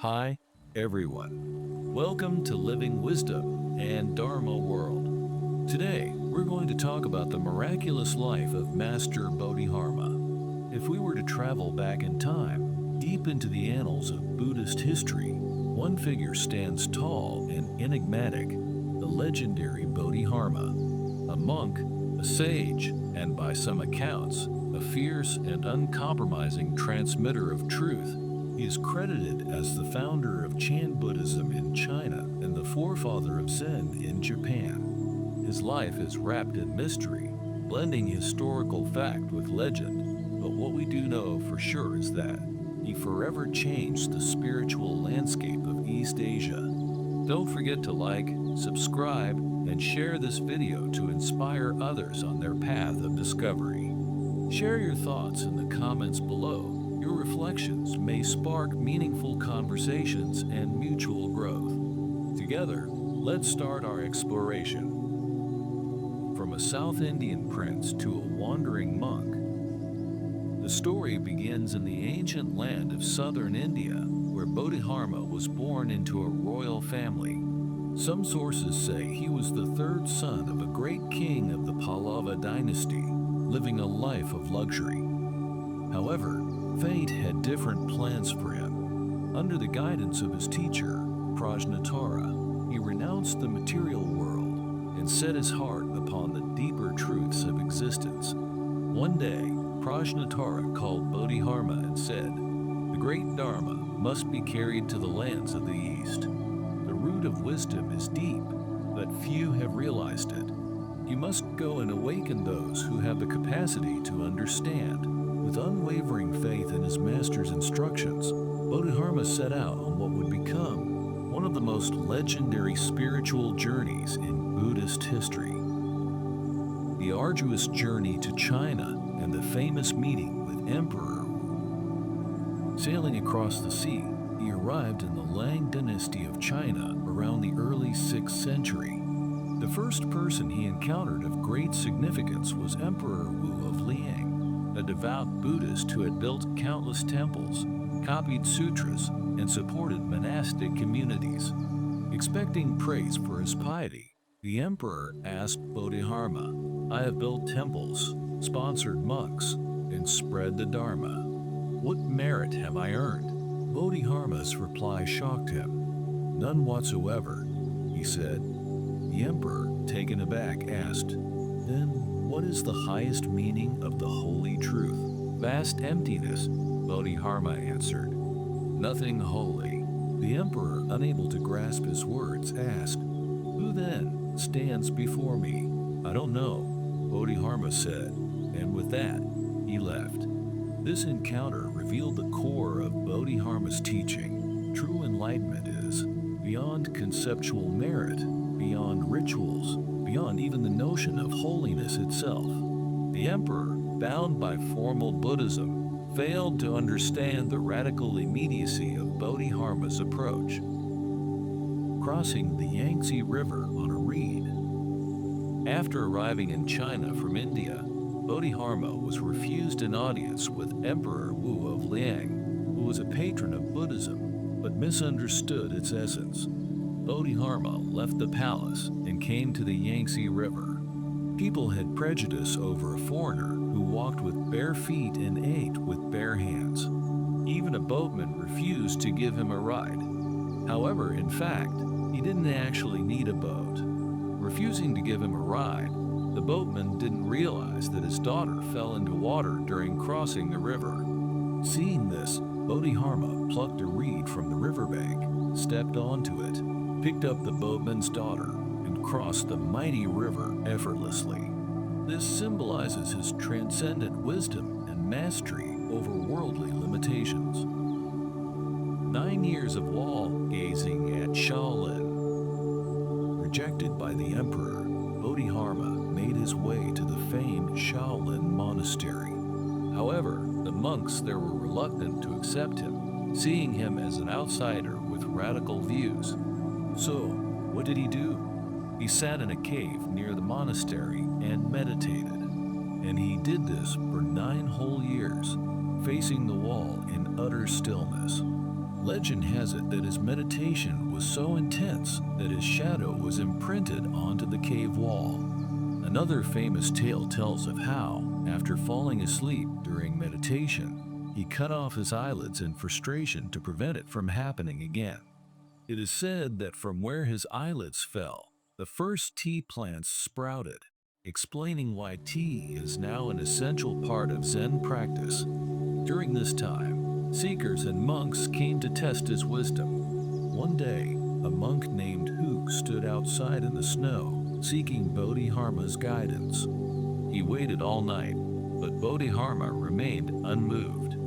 Hi, everyone. Welcome to Living Wisdom and Dharma World. Today, we're going to talk about the miraculous life of Master Bodhidharma. If we were to travel back in time, deep into the annals of Buddhist history, one figure stands tall and enigmatic, the legendary Bodhidharma, a monk, a sage, and by some accounts, a fierce and uncompromising transmitter of truth. He is credited as the founder of Chan Buddhism in China and the forefather of Zen in Japan. His life is wrapped in mystery, blending historical fact with legend, but what we do know for sure is that he forever changed the spiritual landscape of East Asia. Don't forget to like, subscribe, and share this video to inspire others on their path of discovery. Share your thoughts in the comments below. Your reflections may spark meaningful conversations and mutual growth. Together, let's start our exploration. From a South Indian prince to a wandering monk, the story begins in the ancient land of southern India, where Bodhidharma was born into a royal family. Some sources say he was the third son of a great king of the Pallava dynasty, living a life of luxury. However, fate had different plans for him. Under the guidance of his teacher, Prajnatara, he renounced the material world and set his heart upon the deeper truths of existence. One day, Prajnatara called Bodhidharma and said, "The great Dharma must be carried to the lands of the East. The root of wisdom is deep, but few have realized it. You must go and awaken those who have the capacity to understand." With unwavering faith in his master's instructions, Bodhidharma set out on what would become one of the most legendary spiritual journeys in Buddhist history. The arduous journey to China and the famous meeting with Emperor Wu. Sailing across the sea, he arrived in the Lang dynasty of China around the early 6th century. The first person he encountered of great significance was Emperor Wu of Liang, a devout Buddhist who had built countless temples, copied sutras, and supported monastic communities. Expecting praise for his piety, the emperor asked Bodhidharma, "I have built temples, sponsored monks, and spread the Dharma. What merit have I earned?" Bodhidharma's reply shocked him. "None whatsoever," he said. The emperor, taken aback, asked, "Then what is the highest meaning of the holy truth?" "Vast emptiness," Bodhidharma answered. "Nothing holy." The emperor, unable to grasp his words, asked, "Who then stands before me?" "I don't know," Bodhidharma said, and with that, he left. This encounter revealed the core of Bodhidharma's teaching. True enlightenment is beyond conceptual merit, beyond rituals, beyond even the notion of holiness itself. The emperor, bound by formal Buddhism, failed to understand the radical immediacy of Bodhidharma's approach. Crossing the Yangtze River on a reed. After arriving in China from India, Bodhidharma was refused an audience with Emperor Wu of Liang, who was a patron of Buddhism, but misunderstood its essence. Bodhidharma left the palace and came to the Yangtze River. People had prejudice over a foreigner who walked with bare feet and ate with bare hands. Even a boatman refused to give him a ride. However, in fact, he didn't actually need a boat. Refusing to give him a ride, the boatman didn't realize that his daughter fell into water during crossing the river. Seeing this, Bodhidharma plucked a reed from the riverbank, stepped onto it, picked up the boatman's daughter, and crossed the mighty river effortlessly. This symbolizes his transcendent wisdom and mastery over worldly limitations. 9 years of wall-gazing at Shaolin. Rejected by the emperor, Bodhidharma made his way to the famed Shaolin monastery. However, the monks there were reluctant to accept him, seeing him as an outsider with radical views. So, what did he do? He sat in a cave near the monastery and meditated. And he did this for 9 whole years, facing the wall in utter stillness. Legend has it that his meditation was so intense that his shadow was imprinted onto the cave wall. Another famous tale tells of how, after falling asleep during meditation, he cut off his eyelids in frustration to prevent it from happening again. It is said that from where his eyelids fell, the first tea plants sprouted, explaining why tea is now an essential part of Zen practice. During this time, seekers and monks came to test his wisdom. One day, a monk named Huike stood outside in the snow, seeking Bodhidharma's guidance. He waited all night, but Bodhidharma remained unmoved.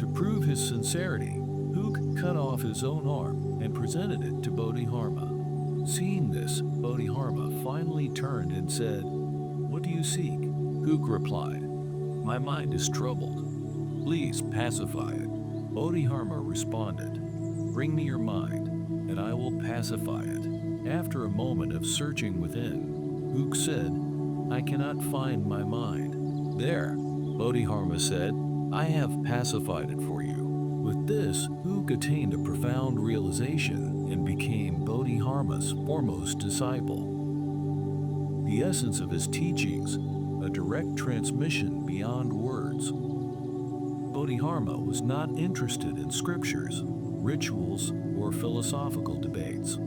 To prove his sincerity, Huike cut off his own arm and presented it to Bodhidharma. Seeing this, Bodhidharma finally turned and said, "What do you seek?" Huike replied, "My mind is troubled. Please pacify it." Bodhidharma responded, "Bring me your mind, and I will pacify it." After a moment of searching within, Huike said, "I cannot find my mind." "There," Bodhidharma said, "I have pacified it for you." With this, Huike attained a profound realization and became Bodhidharma's foremost disciple. The essence of his teachings, a direct transmission beyond words. Bodhidharma was not interested in scriptures, rituals, or philosophical debates.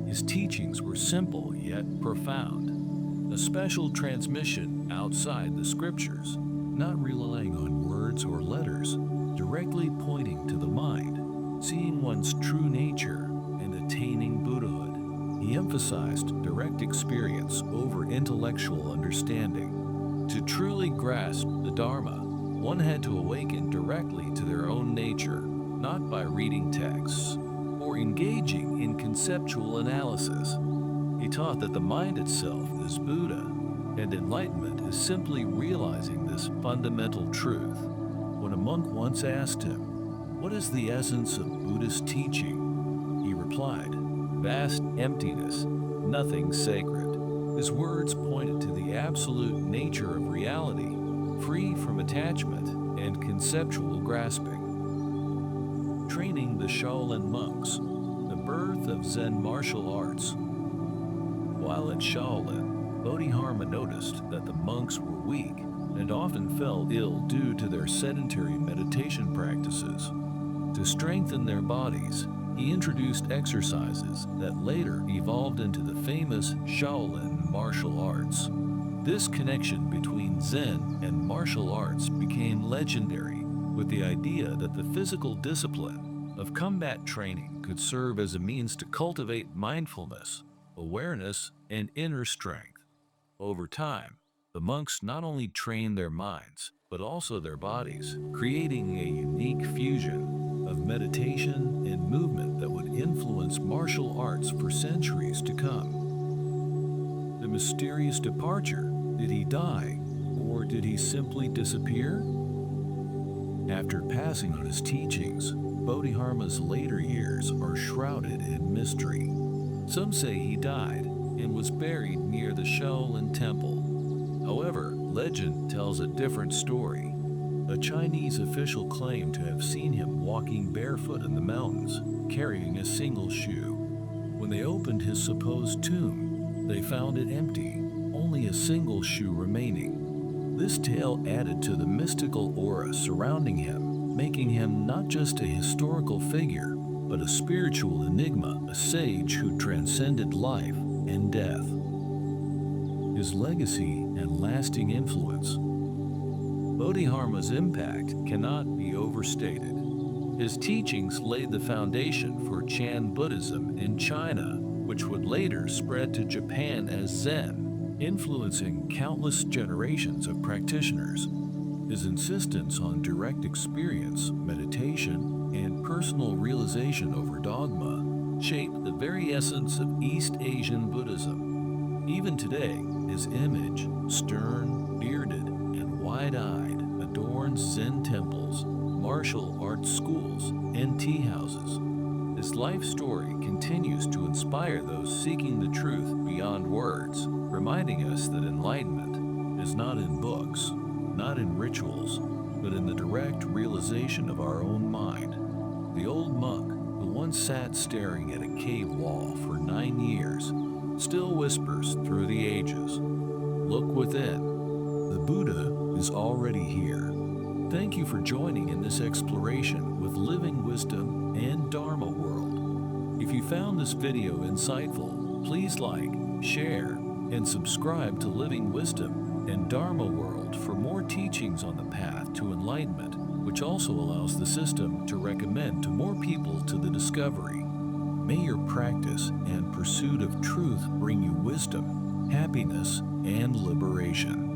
His teachings were simple yet profound, a special transmission outside the scriptures, not relying on words or letters, directly pointing to the mind, seeing one's true nature, and attaining Buddhahood. He emphasized direct experience over intellectual understanding. To truly grasp the Dharma, one had to awaken directly to their own nature, not by reading texts or engaging in conceptual analysis. He taught that the mind itself is Buddha, and enlightenment is simply realizing this fundamental truth. When a monk once asked him, "What is the essence of Buddhist teaching?" he replied, "Vast emptiness, nothing sacred." His words pointed to the absolute nature of reality, free from attachment and conceptual grasping. Training the Shaolin monks, the birth of Zen martial arts. While at Shaolin, Bodhidharma noticed that the monks were weak and often fell ill due to their sedentary meditation practices. To strengthen their bodies, he introduced exercises that later evolved into the famous Shaolin martial arts. This connection between Zen and martial arts became legendary, with the idea that the physical discipline of combat training could serve as a means to cultivate mindfulness, awareness, and inner strength. Over time, the monks not only trained their minds, but also their bodies, creating a unique fusion of meditation and movement that would influence martial arts for centuries to come. The mysterious departure. Did he die, or did he simply disappear? After passing on his teachings, Bodhidharma's later years are shrouded in mystery. Some say he died and was buried near the Shaolin Temple. However, legend tells a different story. A Chinese official claimed to have seen him walking barefoot in the mountains, carrying a single shoe. When they opened his supposed tomb, they found it empty, only a single shoe remaining. This tale added to the mystical aura surrounding him, making him not just a historical figure, but a spiritual enigma, a sage who transcended life and death. His legacy and lasting influence. Bodhidharma's impact cannot be overstated. His teachings laid the foundation for Chan Buddhism in China, which would later spread to Japan as Zen, influencing countless generations of practitioners. His insistence on direct experience, meditation, and personal realization over dogma shaped the very essence of East Asian Buddhism. Even today, his image, stern, bearded, and wide-eyed, adorns Zen temples, martial arts schools, and tea houses. His life story continues to inspire those seeking the truth beyond words, reminding us that enlightenment is not in books, not in rituals, but in the direct realization of our own mind. The old monk, once sat staring at a cave wall for 9 years, still whispers through the ages. Look within. The Buddha is already here. Thank you for joining in this exploration with Living Wisdom and Dharma World. If you found this video insightful, please like, share, and subscribe to Living Wisdom and Dharma World for more teachings on the path to enlightenment, which also allows the system to recommend to more people to the discovery. May your practice and pursuit of truth bring you wisdom, happiness, and liberation.